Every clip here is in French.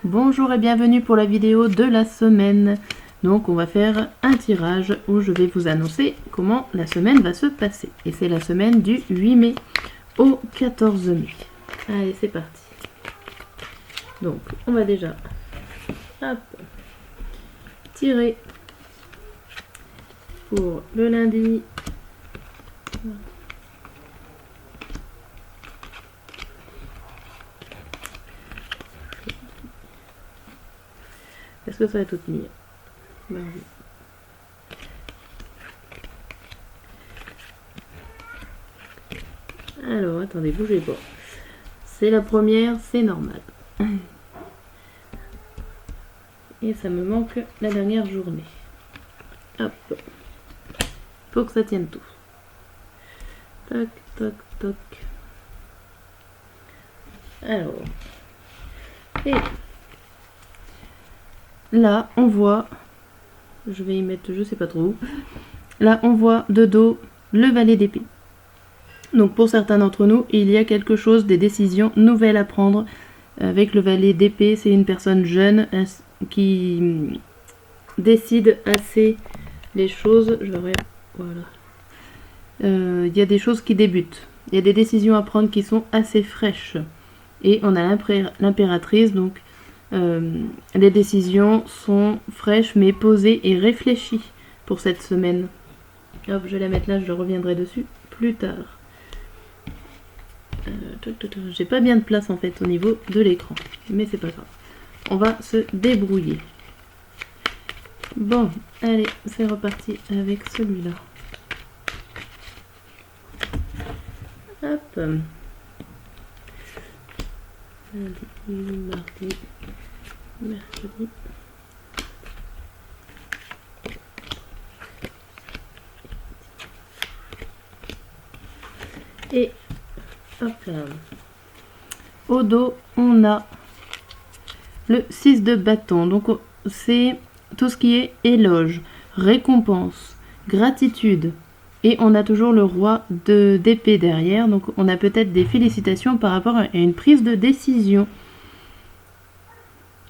Bonjour et bienvenue pour la vidéo de la semaine. Donc on va faire un tirage où je vais vous annoncer comment la semaine va se passer. Et c'est la semaine du 8 mai au 14 mai. Allez, c'est parti. Donc on va déjà tirer pour le lundi. Est-ce que ça va tout tenir? Ben oui. Alors, attendez, bougez pas. C'est la première, c'est normal. Et ça me manque la dernière journée. Hop. Faut que ça tienne tout. Toc, toc, toc. Alors. Et là, on voit, je vais y mettre, je sais pas trop où. Là, on voit de dos le valet d'épée. Donc pour certains d'entre nous, il y a quelque chose, des décisions nouvelles à prendre. Avec le valet d'épée, c'est une personne jeune qui décide assez les choses. Voilà. Il y a des choses qui débutent. Il y a des décisions à prendre qui sont assez fraîches. Et on a l'impératrice, donc les décisions sont fraîches mais posées et réfléchies pour cette semaine. Hop, je vais la mettre là, je reviendrai dessus plus tard. J'ai pas bien de place en fait au niveau de l'écran, mais c'est pas grave. On va se débrouiller. Bon, allez, c'est reparti avec celui-là. Hop. Lundi, mardi, mercredi. Et hop là. Au dos, on a le 6 de bâton. Donc c'est tout ce qui est éloge, récompense, gratitude. Et on a toujours le roi d'épée derrière. Donc on a peut-être des félicitations par rapport à une prise de décision.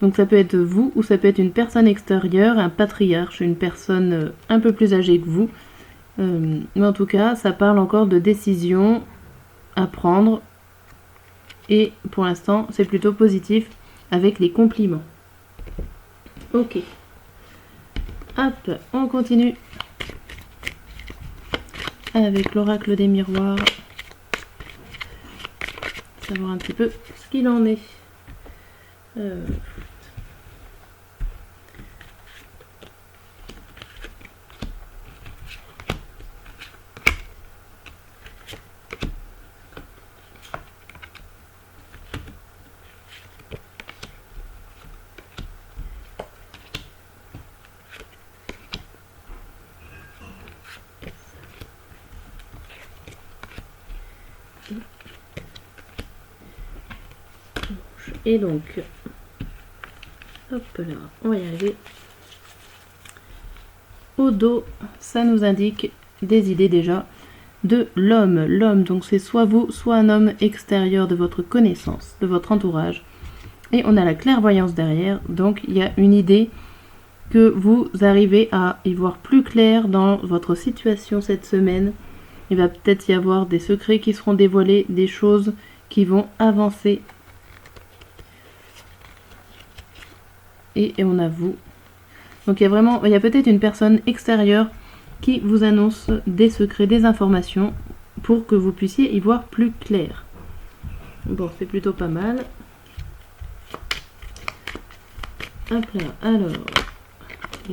Donc ça peut être vous ou ça peut être une personne extérieure, un patriarche, une personne un peu plus âgée que vous. Mais en tout cas, ça parle encore de décision à prendre. Et pour l'instant, c'est plutôt positif avec les compliments. Ok. Hop, on continue avec l'oracle des miroirs. Savoir un petit peu ce qu'il en est. Et donc, hop là, on va y arriver. Au dos, ça nous indique des idées déjà de l'homme. L'homme, donc c'est soit vous, soit un homme extérieur de votre connaissance, de votre entourage. Et on a la clairvoyance derrière, donc il y a une idée que vous arrivez à y voir plus clair dans votre situation cette semaine. Il va peut-être y avoir des secrets qui seront dévoilés, des choses qui vont avancer. Et on a vous. Donc il y a peut-être une personne extérieure qui vous annonce des secrets, des informations pour que vous puissiez y voir plus clair. Bon, c'est plutôt pas mal. Hop là, alors.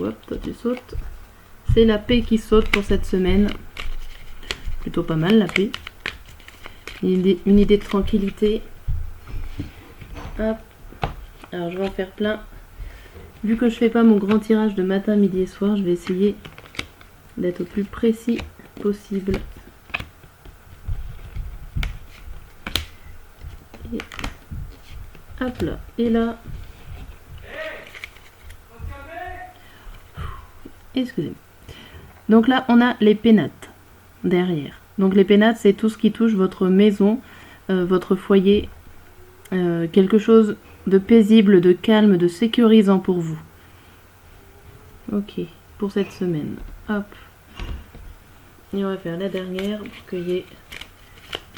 Hop, toi tu sautes. C'est la paix qui saute pour cette semaine. Plutôt pas mal la paix. Une idée de tranquillité. Hop. Alors je vais en faire plein. Vu que je fais pas mon grand tirage de matin, midi et soir, je vais essayer d'être au plus précis possible. Et hop là. Et là. Excusez-moi. Donc là, on a les pénates derrière. Donc les pénates, c'est tout ce qui touche votre maison, votre foyer, quelque chose de paisible, de calme, de sécurisant pour vous. Ok, pour cette semaine. Hop. Et on va faire la dernière pour qu'il y ait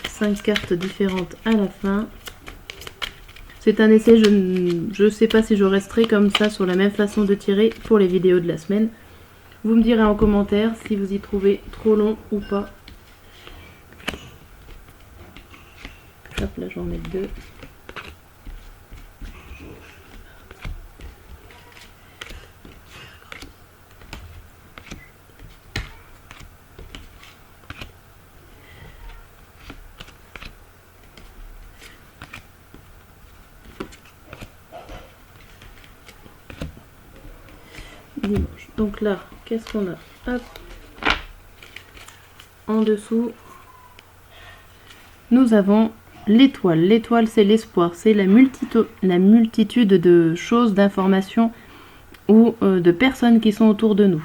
5 cartes différentes à la fin. C'est un essai, je ne sais pas si je resterai comme ça sur la même façon de tirer pour les vidéos de la semaine. Vous me direz en commentaire si vous y trouvez trop long ou pas. Hop, là j'en mets 2. Dimanche. Donc là, qu'est-ce qu'on a? Hop. En dessous, nous avons l'étoile. L'étoile, c'est l'espoir, c'est la multitude de choses, d'informations ou de personnes qui sont autour de nous.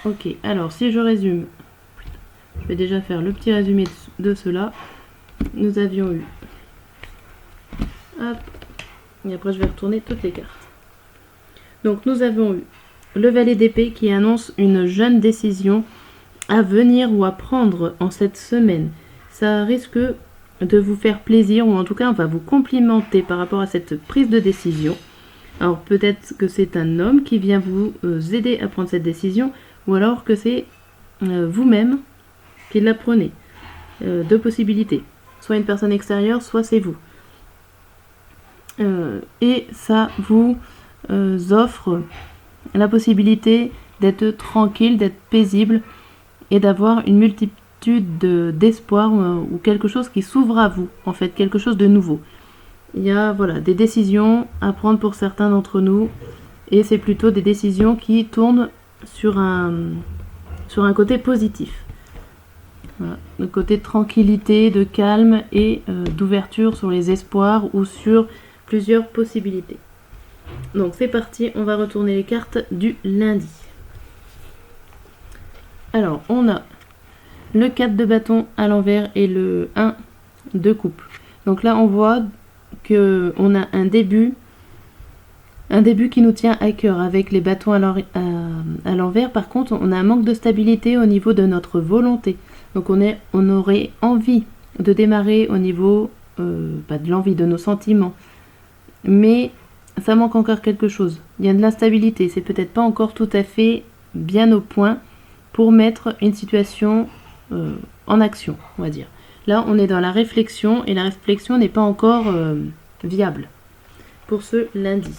Ok, alors si je résume, je vais déjà faire le petit résumé de cela. Nous avions eu, hop, et après je vais retourner toutes les cartes. Donc nous avons eu le valet d'épée qui annonce une jeune décision à venir ou à prendre en cette semaine. Ça risque de vous faire plaisir, ou en tout cas on va vous complimenter par rapport à cette prise de décision. Alors peut-être que c'est un homme qui vient vous aider à prendre cette décision, ou alors que c'est vous-même qui la prenez. Deux possibilités, soit une personne extérieure, soit c'est vous. Et ça vous offre la possibilité d'être tranquille, d'être paisible et d'avoir une multitude d'espoir ou quelque chose qui s'ouvre à vous, en fait, quelque chose de nouveau. Il y a voilà, des décisions à prendre pour certains d'entre nous et c'est plutôt des décisions qui tournent sur un côté positif. Voilà, le côté de tranquillité, de calme et d'ouverture sur les espoirs ou sur plusieurs possibilités. Donc c'est parti, on va retourner les cartes du lundi. Alors on a le 4 de bâton à l'envers et le 1 de coupe. Donc là on voit que on a un début qui nous tient à cœur avec les bâtons à l'envers. Par contre on a un manque de stabilité au niveau de notre volonté. Donc on aurait envie de démarrer au niveau pas de l'envie, de nos sentiments, mais ça manque encore quelque chose. Il y a de l'instabilité, c'est peut-être pas encore tout à fait bien au point pour mettre une situation en action, on va dire. Là, on est dans la réflexion et la réflexion n'est pas encore viable pour ce lundi.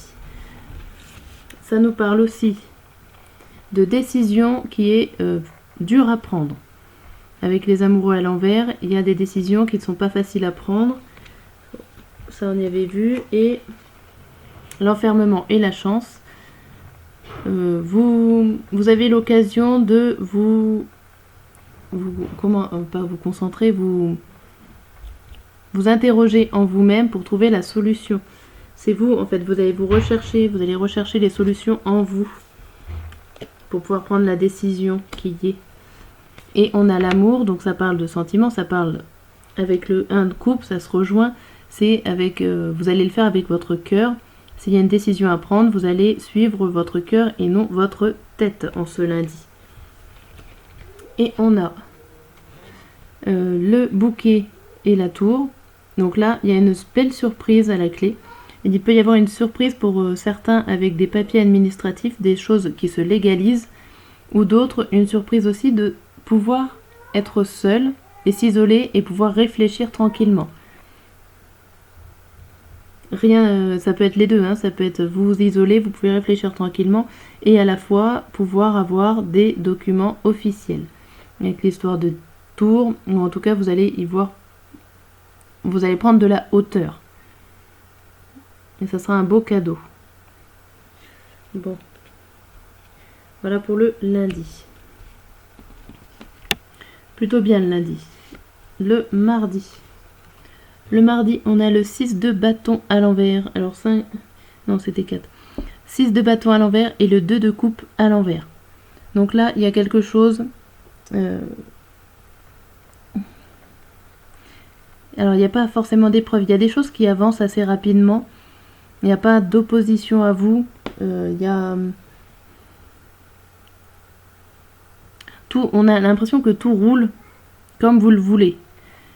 Ça nous parle aussi de décision qui est dure à prendre. Avec les amoureux à l'envers, il y a des décisions qui ne sont pas faciles à prendre. Ça, on y avait vu. Et l'enfermement et la chance. Vous avez l'occasion de pas vous concentrer, vous interroger en vous-même pour trouver la solution. C'est vous, en fait, vous allez rechercher les solutions en vous pour pouvoir prendre la décision qui y est. Et on a l'amour, donc ça parle de sentiments, ça parle avec le 1 de coupe, ça se rejoint, c'est avec, vous allez le faire avec votre cœur. S'il y a une décision à prendre, vous allez suivre votre cœur et non votre tête en ce lundi. Et on a le bouquet et la tour. Donc là, il y a une belle surprise à la clé. Il peut y avoir une surprise pour certains avec des papiers administratifs, des choses qui se légalisent, ou d'autres, une surprise aussi de pouvoir être seul et s'isoler et pouvoir réfléchir tranquillement. Rien, ça peut être les deux, hein, ça peut être vous isoler, vous pouvez réfléchir tranquillement et à la fois pouvoir avoir des documents officiels. Avec l'histoire de tour, ou en tout cas vous allez y voir, vous allez prendre de la hauteur. Et ça sera un beau cadeau. Bon. Voilà pour le lundi. Plutôt bien le lundi. Le mardi. Le mardi, on a le 6 de bâton à l'envers. Alors 5... Non, c'était 4. 6 de bâton à l'envers et le 2 de coupe à l'envers. Donc là, il y a quelque chose... Alors, il n'y a pas forcément d'épreuve. Il y a des choses qui avancent assez rapidement. Il n'y a pas d'opposition à vous. Il y a... on a l'impression que tout roule comme vous le voulez.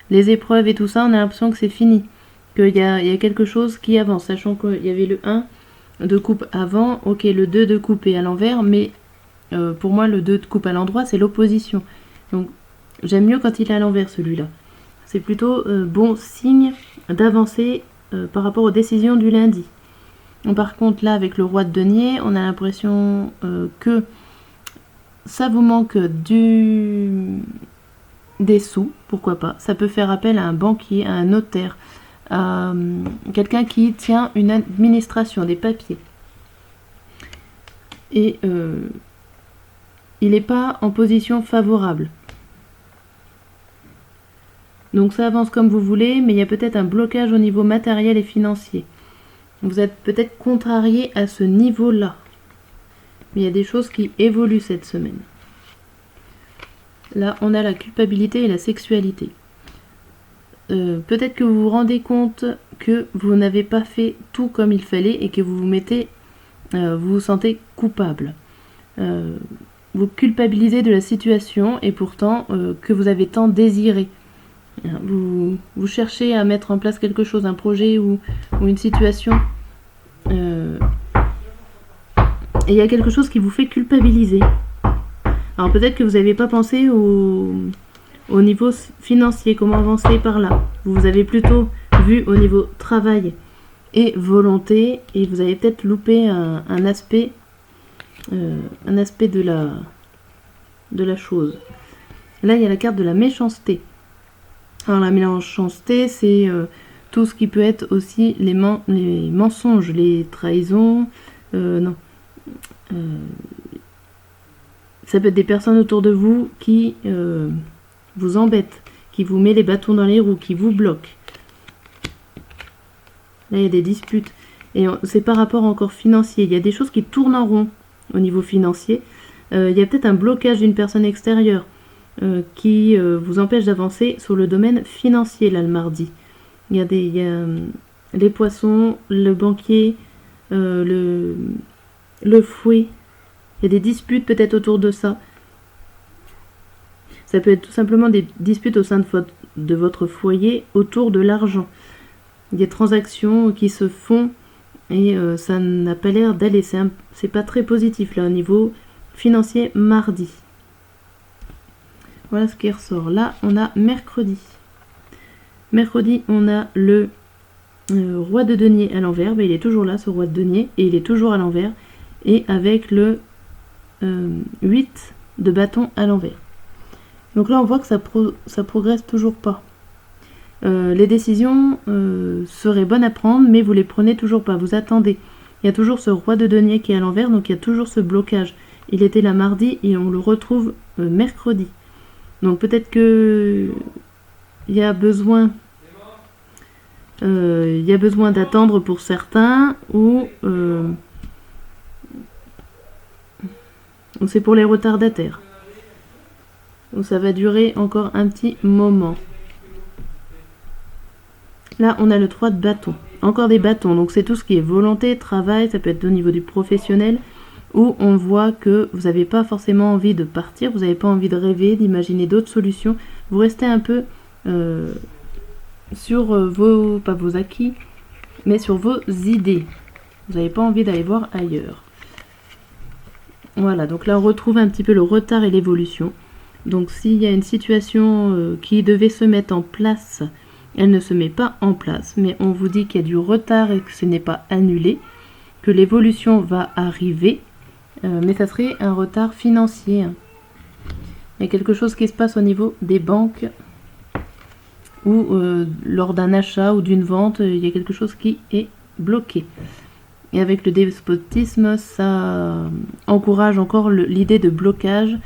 Les épreuves et tout ça, on a l'impression que c'est fini. Qu'il y a quelque chose qui avance. Sachant qu'il y avait le 1 de coupe avant. Ok, le 2 de coupe est à l'envers. Mais pour moi, le 2 de coupe à l'endroit, c'est l'opposition. Donc, j'aime mieux quand il est à l'envers, celui-là. C'est plutôt bon signe d'avancer par rapport aux décisions du lundi. Par contre, là, avec le roi de denier, on a l'impression que ça vous manque des sous, pourquoi pas. Ça peut faire appel à un banquier, à un notaire, à quelqu'un qui tient une administration, des papiers. Et il n'est pas en position favorable. Donc ça avance comme vous voulez, mais il y a peut-être un blocage au niveau matériel et financier. Vous êtes peut-être contrarié à ce niveau-là. Mais il y a des choses qui évoluent cette semaine. Là, on a la culpabilité et la sexualité. Peut-être que vous vous rendez compte que vous n'avez pas fait tout comme il fallait et que vous vous sentez coupable. Vous culpabilisez de la situation et pourtant que vous avez tant désiré. Vous cherchez à mettre en place quelque chose, un projet ou une situation. Et il y a quelque chose qui vous fait culpabiliser. Alors peut-être que vous n'avez pas pensé au niveau financier, comment avancer par là. Vous avez plutôt vu au niveau travail et volonté, et vous avez peut-être loupé un aspect de la chose. Là, il y a la carte de la méchanceté. Alors la méchanceté, c'est tout ce qui peut être aussi les mensonges, les trahisons. Ça peut être des personnes autour de vous qui vous embêtent, qui vous met les bâtons dans les roues, qui vous bloquent. Là, il y a des disputes. Et c'est par rapport encore financier. Il y a des choses qui tournent en rond au niveau financier. Il y a peut-être un blocage d'une personne extérieure qui vous empêche d'avancer sur le domaine financier, là, le mardi. Il y a les poissons, le banquier, le fouet. Il y a des disputes peut-être autour de ça. Ça peut être tout simplement des disputes au sein de votre foyer autour de l'argent. Des transactions qui se font et ça n'a pas l'air d'aller. C'est pas très positif là au niveau financier mardi. Voilà ce qui ressort. Là, on a mercredi. Mercredi, on a le roi de denier à l'envers. Ben, il est toujours là, ce roi de denier, et il est toujours à l'envers. Et avec le 8 de bâton à l'envers. Donc là, on voit que ça progresse toujours pas. Les décisions seraient bonnes à prendre, mais vous les prenez toujours pas. Vous attendez. Il y a toujours ce roi de denier qui est à l'envers, donc il y a toujours ce blocage. Il était là mardi et on le retrouve mercredi. Donc peut-être que il y a besoin d'attendre pour certains ou c'est pour les retardataires. Donc ça va durer encore un petit moment. Là, on a le 3 de bâton. Encore des bâtons. Donc c'est tout ce qui est volonté, travail, ça peut être au niveau du professionnel, où on voit que vous n'avez pas forcément envie de partir, vous n'avez pas envie de rêver, d'imaginer d'autres solutions. Vous restez un peu sur pas vos acquis, mais sur vos idées. Vous n'avez pas envie d'aller voir ailleurs. Voilà, donc là on retrouve un petit peu le retard et l'évolution. Donc s'il y a une situation qui devait se mettre en place, elle ne se met pas en place, mais on vous dit qu'il y a du retard et que ce n'est pas annulé, que l'évolution va arriver, mais ça serait un retard financier. Il y a quelque chose qui se passe au niveau des banques ou lors d'un achat ou d'une vente, il y a quelque chose qui est bloqué. Et avec le despotisme, ça encourage encore l'idée de blocage,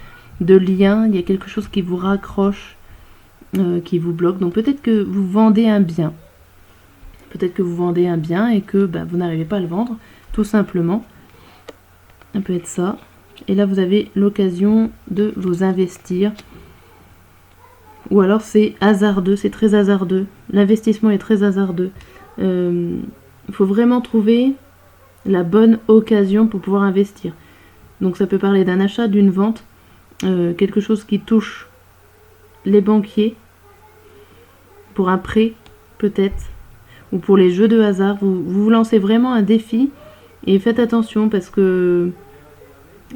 de lien. Il y a quelque chose qui vous raccroche, qui vous bloque. Donc peut-être que vous vendez un bien. Peut-être que vous vendez un bien et que vous n'arrivez pas à le vendre, tout simplement. Ça peut être ça. Et là, vous avez l'occasion de vous investir. Ou alors c'est hasardeux, c'est très hasardeux. L'investissement est très hasardeux. il faut vraiment trouver la bonne occasion pour pouvoir investir. Donc ça peut parler d'un achat, d'une vente, quelque chose qui touche les banquiers, pour un prêt peut-être, ou pour les jeux de hasard. Vous lancez vraiment un défi et faites attention parce que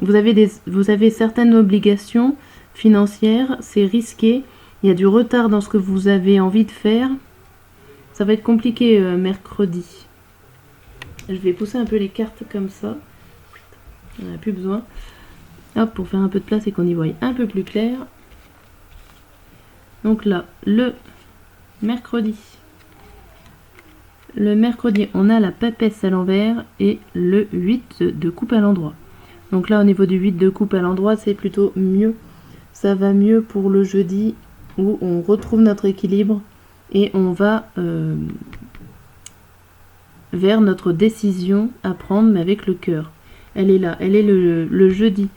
vous avez certaines obligations financières, c'est risqué, il y a du retard dans ce que vous avez envie de faire. Ça va être compliqué mercredi. Je vais pousser un peu les cartes comme ça. On n'a plus besoin. Hop, pour faire un peu de place et qu'on y voie un peu plus clair. Donc là, le mercredi. Le mercredi, on a la papesse à l'envers et le 8 de coupe à l'endroit. Donc là, au niveau du 8 de coupe à l'endroit, c'est plutôt mieux. Ça va mieux pour le jeudi où on retrouve notre équilibre et on va vers notre décision à prendre, mais avec le cœur. Elle est là, elle est le jeudi.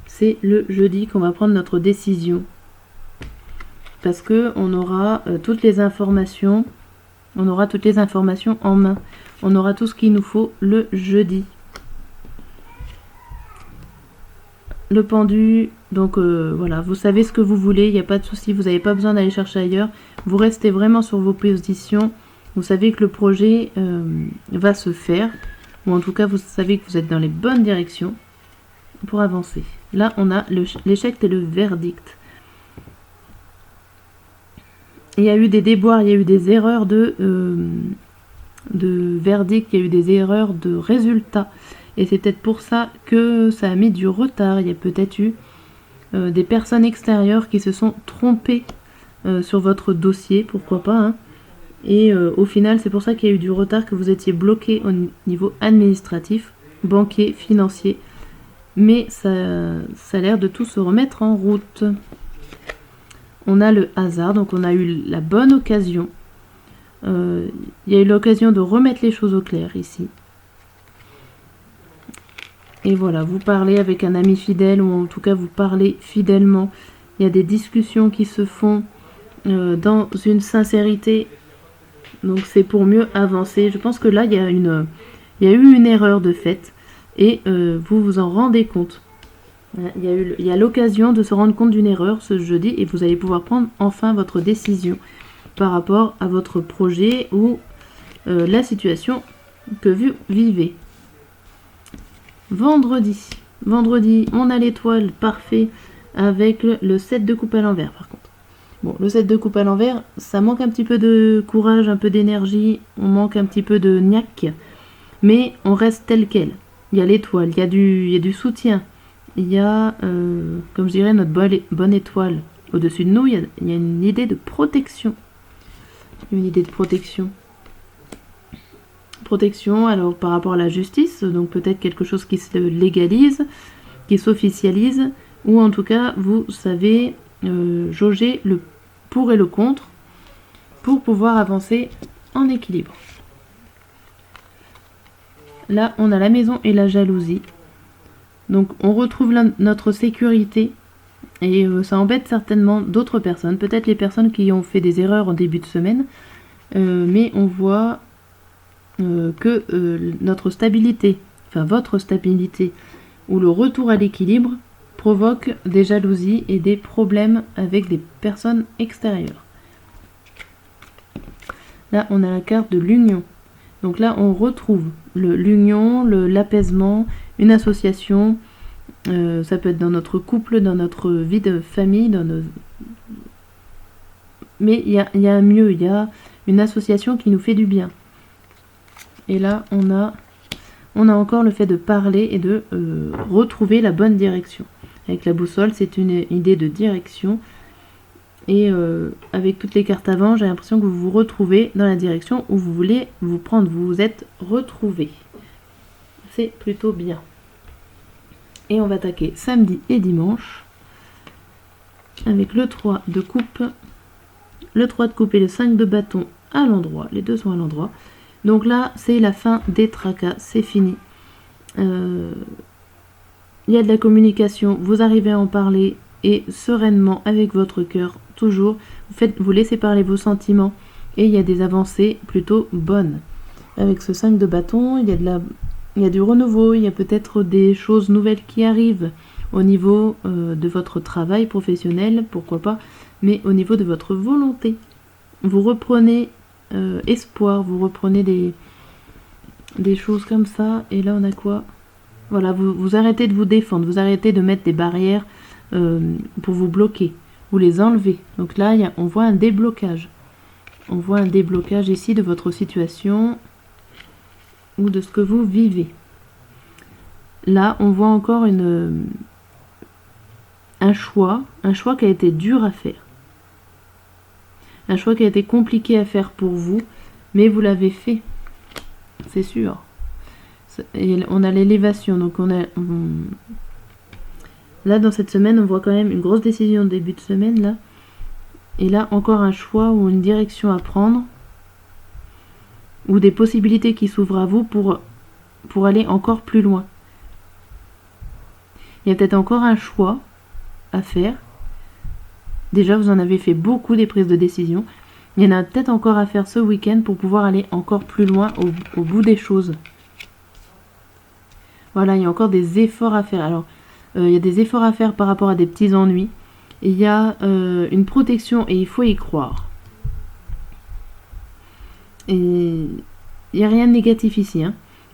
C'est le jeudi qu'on va prendre notre décision. Parce que on aura toutes les informations. On aura toutes les informations en main. On aura tout ce qu'il nous faut le jeudi. Le pendu, donc voilà, vous savez ce que vous voulez, il n'y a pas de souci, vous n'avez pas besoin d'aller chercher ailleurs. Vous restez vraiment sur vos positions. Vous savez que le projet va se faire. Ou en tout cas, vous savez que vous êtes dans les bonnes directions pour avancer. Là, on a l'échec et le verdict. Il y a eu des déboires, il y a eu des erreurs de verdict, il y a eu des erreurs de résultats. Et c'est peut-être pour ça que ça a mis du retard. Il y a peut-être eu des personnes extérieures qui se sont trompées sur votre dossier, pourquoi pas. Hein. Et au final, c'est pour ça qu'il y a eu du retard, que vous étiez bloqué au niveau administratif, banquier, financier. Mais ça a l'air de tout se remettre en route. On a le hasard, donc on a eu la bonne occasion. Il y a eu l'occasion de remettre les choses au clair ici. Et voilà, vous parlez avec un ami fidèle, ou en tout cas vous parlez fidèlement. Il y a des discussions qui se font dans une sincérité. Donc c'est pour mieux avancer. Je pense que là, il y a eu une erreur de fait. Et vous vous en rendez compte. Il y a l'occasion de se rendre compte d'une erreur ce jeudi et vous allez pouvoir prendre enfin votre décision par rapport à votre projet ou la situation que vous vivez. Vendredi, on a l'étoile parfait avec le 7 de coupe à l'envers par contre. Bon, le 7 de coupe à l'envers, ça manque un petit peu de courage, un peu d'énergie, on manque un petit peu de niaque, mais on reste tel quel. Il y a l'étoile, il y a du soutien. Il y a, comme je dirais, notre bonne étoile. Au-dessus de nous, il y a une idée de protection. Une idée de protection. Protection, alors par rapport à la justice, donc peut-être quelque chose qui se légalise, qui s'officialise, ou en tout cas, vous savez jauger le pour et le contre pour pouvoir avancer en équilibre. Là, on a la maison et la jalousie. Donc on retrouve notre sécurité et ça embête certainement d'autres personnes, peut-être les personnes qui ont fait des erreurs en début de semaine, mais on voit que notre stabilité, enfin votre stabilité ou le retour à l'équilibre provoque des jalousies et des problèmes avec des personnes extérieures. Là on a la carte de l'union. Donc là on retrouve l'union, l'apaisement, une association, ça peut être dans notre couple, dans notre vie de famille, mais il y a un mieux, il y a une association qui nous fait du bien. Et là on a encore le fait de parler et de retrouver la bonne direction. Avec la boussole, c'est une idée de direction. Et avec toutes les cartes avant, j'ai l'impression que vous vous retrouvez dans la direction où vous voulez vous prendre. Vous vous êtes retrouvés. C'est plutôt bien. Et on va attaquer samedi et dimanche avec le 3 de coupe. Le 3 de coupe et le 5 de bâton à l'endroit. Les deux sont à l'endroit. Donc là, c'est la fin des tracas. C'est fini. Il y a de la communication. Vous arrivez à en parler et sereinement avec votre cœur. Toujours, vous laissez parler vos sentiments et il y a des avancées plutôt bonnes. avec ce 5 de bâton, il y a du renouveau, il y a peut-être des choses nouvelles qui arrivent au niveau de votre travail professionnel, pourquoi pas, mais au niveau de votre volonté. Vous reprenez espoir, vous reprenez des choses comme ça, et là on a quoi? Voilà, vous arrêtez de vous défendre, vous arrêtez de mettre des barrières pour vous bloquer, vous les enlevez. Donc là, on voit un déblocage. On voit un déblocage ici de votre situation ou de ce que vous vivez. Là, on voit encore un choix qui a été dur à faire. Un choix qui a été compliqué à faire pour vous, mais vous l'avez fait, c'est sûr. Et on a l'élévation, donc là dans cette semaine, on voit quand même une grosse décision de début de semaine là. Et là encore un choix ou une direction à prendre, ou des possibilités qui s'ouvrent à vous pour aller encore plus loin. Il y a peut-être encore un choix à faire. Déjà, vous en avez fait beaucoup des prises de décision. Il y en a peut-être encore à faire ce week-end pour pouvoir aller encore plus loin au bout des choses. Voilà, il y a encore des efforts à faire. Alors, il y a des efforts à faire par rapport à des petits ennuis. Il y a une protection et il faut y croire. Et il n'y a rien de négatif ici.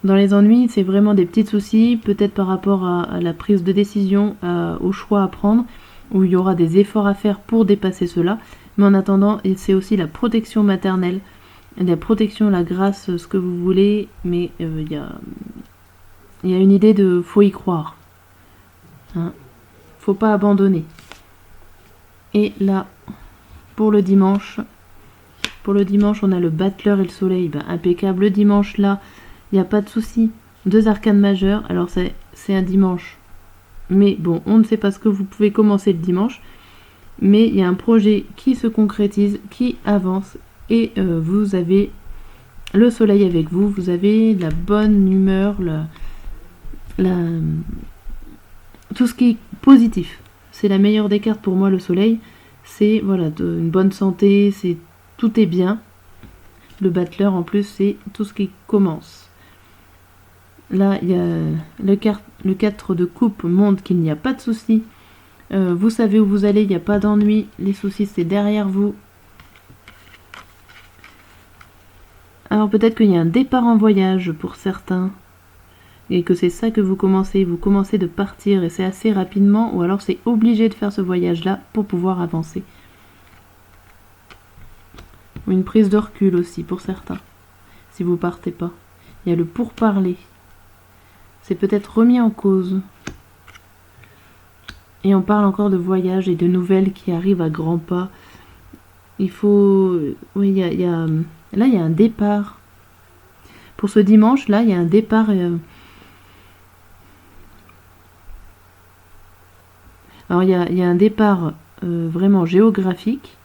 Dans les ennuis, c'est vraiment des petits soucis, peut-être par rapport à la prise de décision, au choix à prendre, où il y aura des efforts à faire pour dépasser cela. Mais en attendant, c'est aussi la protection maternelle, la protection, la grâce, ce que vous voulez, mais il y a une idée de faut y croire. Faut pas abandonner. Et là, pour le dimanche, on a le battleur et le soleil. Impeccable. Le dimanche, là, il n'y a pas de souci. 2 arcanes majeures. Alors, c'est un dimanche. Mais bon, on ne sait pas ce que vous pouvez commencer le dimanche. Mais il y a un projet qui se concrétise, qui avance. Et vous avez le soleil avec vous. Vous avez la bonne humeur, tout ce qui est positif. C'est la meilleure des cartes pour moi, le soleil. C'est voilà, une bonne santé, tout est bien. Le battleur en plus, c'est tout ce qui commence. Là, il y a le 4 de coupe montre qu'il n'y a pas de soucis. Vous savez où vous allez, il n'y a pas d'ennui. Les soucis, c'est derrière vous. Alors peut-être qu'il y a un départ en voyage pour certains. Et que c'est ça que vous commencez de partir et c'est assez rapidement, ou alors c'est obligé de faire ce voyage-là pour pouvoir avancer. Ou une prise de recul aussi pour certains, si vous partez pas. Il y a le pourparler. C'est peut-être remis en cause. Et on parle encore de voyage et de nouvelles qui arrivent à grands pas. Il faut... Oui, là, il y a un départ. Pour ce dimanche, là, il y a un départ... Alors il y a un départ vraiment géographique,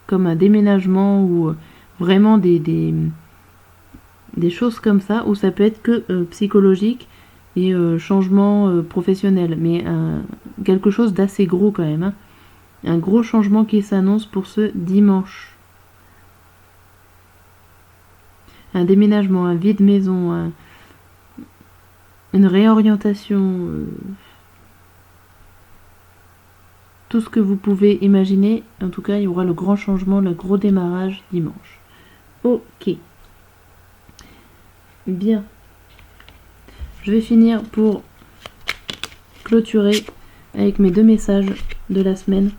comme un déménagement ou vraiment des choses comme ça, ou ça peut être que psychologique et changement professionnel, mais quelque chose d'assez gros quand même. Un gros changement qui s'annonce pour ce dimanche. Un déménagement, un vide maison, une réorientation... tout ce que vous pouvez imaginer. En tout cas, il y aura le grand changement, le gros démarrage dimanche. Ok. Bien. Je vais finir pour clôturer avec mes 2 messages de la semaine.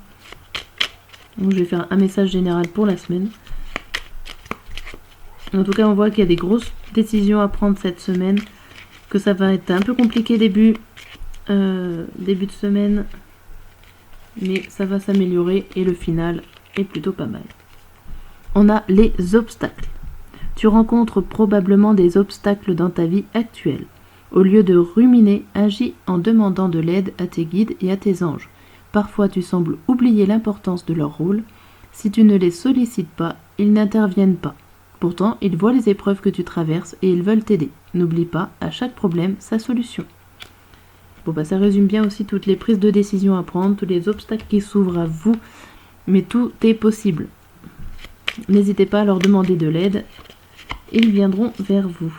Donc, je vais faire un message général pour la semaine. En tout cas, on voit qu'il y a des grosses décisions à prendre cette semaine. Que ça va être un peu compliqué début de semaine. Mais ça va s'améliorer et le final est plutôt pas mal. On a les obstacles. Tu rencontres probablement des obstacles dans ta vie actuelle. Au lieu de ruminer, agis en demandant de l'aide à tes guides et à tes anges. Parfois tu sembles oublier l'importance de leur rôle. Si tu ne les sollicites pas, ils n'interviennent pas. Pourtant, ils voient les épreuves que tu traverses et ils veulent t'aider. N'oublie pas, à chaque problème, sa solution. Bon, ça résume bien aussi toutes les prises de décision à prendre, tous les obstacles qui s'ouvrent à vous, mais tout est possible. N'hésitez pas à leur demander de l'aide ils viendront vers vous.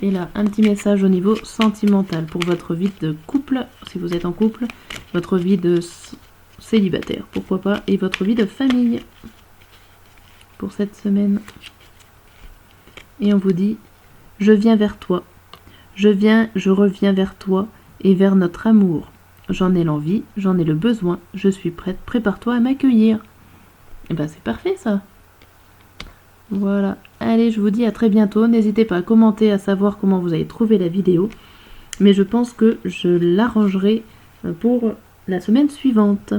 Et là, un petit message au niveau sentimental pour votre vie de couple, si vous êtes en couple, votre vie de célibataire, pourquoi pas, et votre vie de famille pour cette semaine. Et on vous dit, je viens vers toi, je reviens vers toi et vers notre amour. J'en ai l'envie, j'en ai le besoin, je suis prête, prépare-toi à m'accueillir. Et ben c'est parfait ça. Voilà, allez, je vous dis à très bientôt. N'hésitez pas à commenter, à savoir comment vous avez trouvé la vidéo. Mais je pense que je l'arrangerai pour la semaine suivante.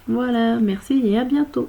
Voilà, merci et à bientôt.